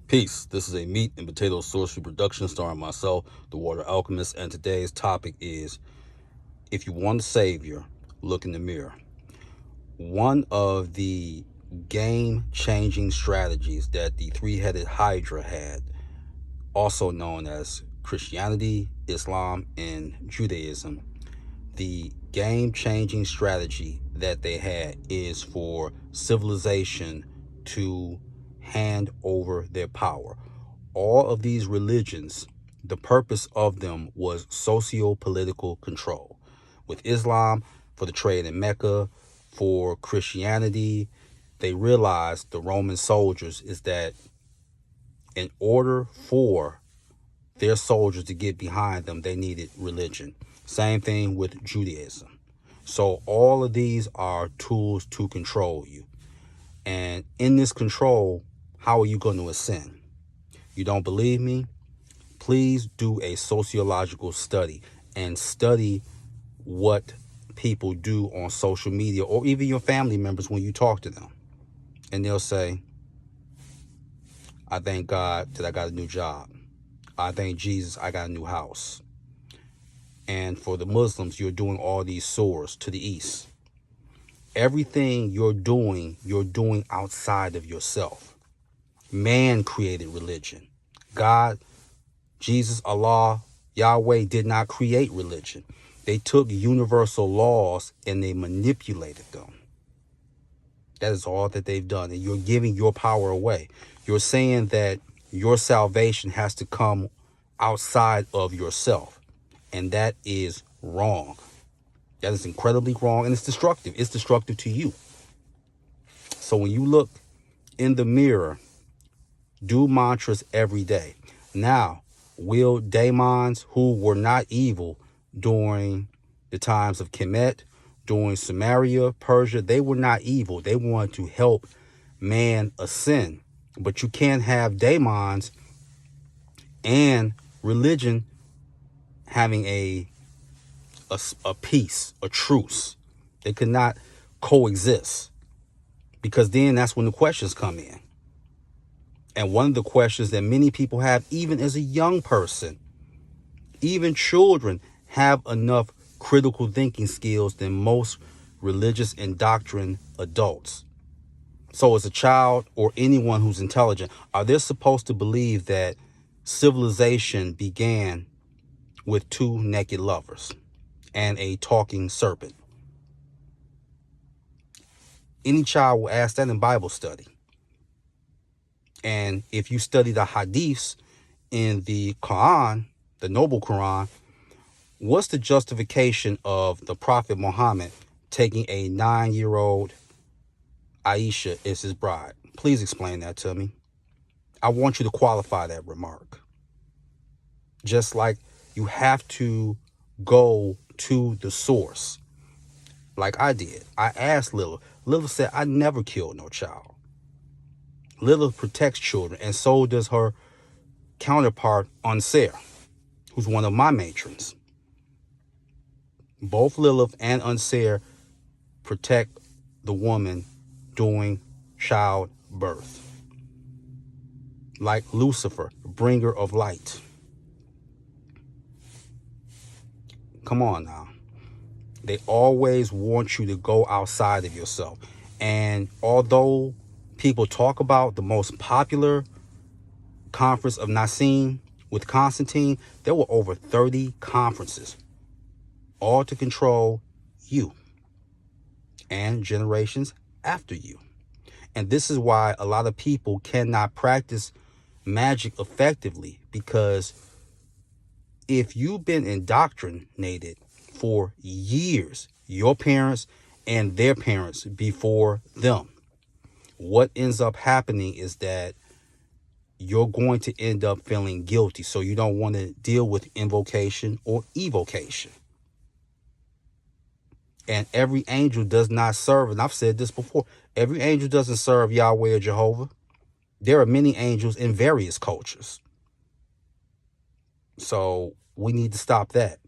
Peace. This is a meat and potato sorcery production starring myself, the Water Alchemist, and today's topic is if you want a savior, look in the mirror. One of the game-changing strategies that the three-headed Hydra had, also known as Christianity, Islam, and Judaism, the game-changing strategy that they had is for civilization to hand over their power. All of these religions, the purpose of them was socio-political control. With Islam, for the trade in Mecca, for Christianity, they realized, the Roman soldiers, is that in order for their soldiers to get behind them, they needed religion. Same thing with Judaism. So all of these are tools to control you. And in this control, how are you going to ascend? You don't believe me? Please do a sociological study and study what people do on social media, or even your family members when you talk to them. And they'll say, I thank God that I got a new job. I thank Jesus I got a new house. And for the Muslims, you're doing all these surahs to the east. Everything you're doing outside of yourself. Man created religion. God, Jesus, Allah, Yahweh did not create religion. They took universal laws and they manipulated them. That is all that they've done. And you're giving your power away. You're saying that your salvation has to come outside of yourself. And that is wrong. That is incredibly wrong, and it's destructive. It's destructive to you. So when you look in the mirror, do mantras every day. Now, will daemons who were not evil during the times of Kemet, during Samaria, Persia, they were not evil. They wanted to help man ascend. But you can't have daemons and religion having a peace, a truce. They could not coexist, because then that's when the questions come in. And one of the questions that many people have, even as a young person, even children, have enough critical thinking skills than most religious indoctrined adults. So as a child or anyone who's intelligent, are they supposed to believe that civilization began with two naked lovers and a talking serpent? Any child will ask that in Bible study. And if you study the hadiths in the Quran, the Noble Quran, what's the justification of the Prophet Muhammad taking a 9-year-old Aisha as his bride? Please explain that to me. I want you to qualify that remark. Just like you have to go to the source, like I did. I asked Lilith. Lilith said, I never killed no child. Lilith protects children, and so does her counterpart, Unser, who's one of my matrons. Both Lilith and Unser protect the woman during childbirth. Like Lucifer, bringer of light. Come on now. They always want you to go outside of yourself. And although people talk about the most popular conference of Nicene with Constantine, there were over 30 conferences, all to control you and generations after you. And this is why a lot of people cannot practice magic effectively, because if you've been indoctrinated for years, your parents and their parents before them, what ends up happening is that you're going to end up feeling guilty. So you don't want to deal with invocation or evocation. And every angel does not serve, and I've said this before, every angel doesn't serve Yahweh or Jehovah. There are many angels in various cultures. So we need to stop that.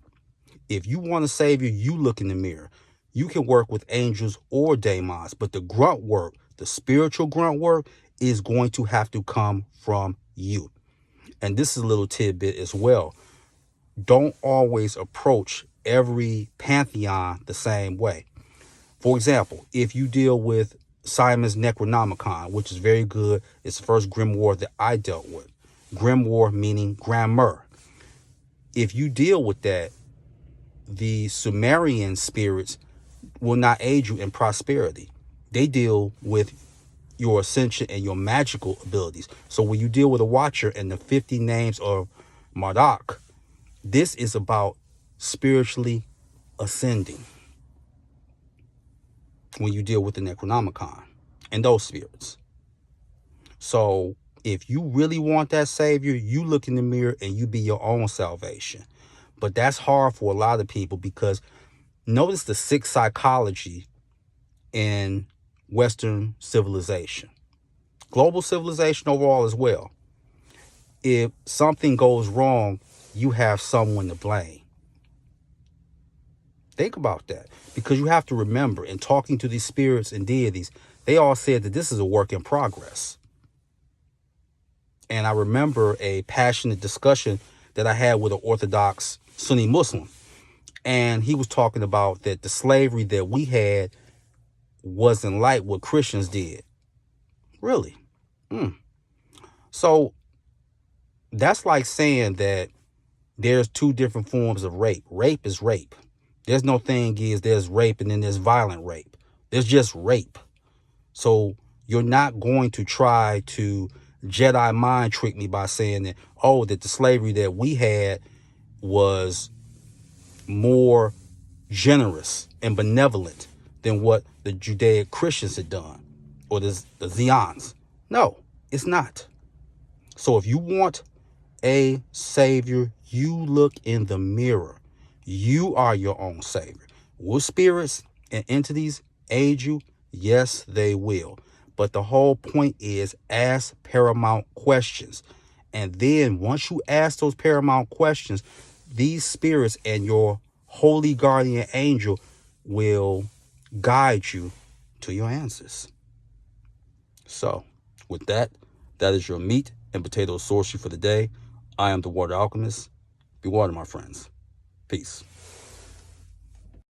If you want a savior, you look in the mirror. You can work with angels or daemons, but the grunt work, the spiritual grunt work, is going to have to come from you. And this is a little tidbit as well. Don't always approach every pantheon the same way. For example, if you deal with Simon's Necronomicon, which is very good, it's the first grimoire that I dealt with. Grimoire meaning grammar. If you deal with that, the Sumerian spirits will not aid you in prosperity. They deal with your ascension and your magical abilities. So when you deal with a Watcher and the 50 names of Marduk, this is about spiritually ascending. When you deal with the Necronomicon and those spirits. So if you really want that savior, you look in the mirror and you be your own salvation. But that's hard for a lot of people because notice the sick psychology in Western civilization. Global civilization overall as well. If something goes wrong, you have someone to blame. Think about that, because you have to remember, in talking to these spirits and deities, they all said that this is a work in progress. And I remember a passionate discussion that I had with an Orthodox Sunni Muslim. And he was talking about that the slavery that we had wasn't like what Christians did. Really? So that's like saying that there's two different forms of rape. Rape is rape. There's no thing is there's rape and then there's violent rape. There's just rape. So you're not going to try to Jedi mind trick me by saying that, oh, that the slavery that we had was more generous and benevolent than what the Judaic Christians had done, or the Zions. No, it's not. So if you want a savior, you look in the mirror. You are your own savior. Will spirits and entities aid you? Yes, they will. But the whole point is ask paramount questions. And then once you ask those paramount questions, these spirits and your holy guardian angel will guide you to your answers. So with that, that is your meat and potato sorcery for the day. I am the Water Alchemist. Be water, my friends. Peace.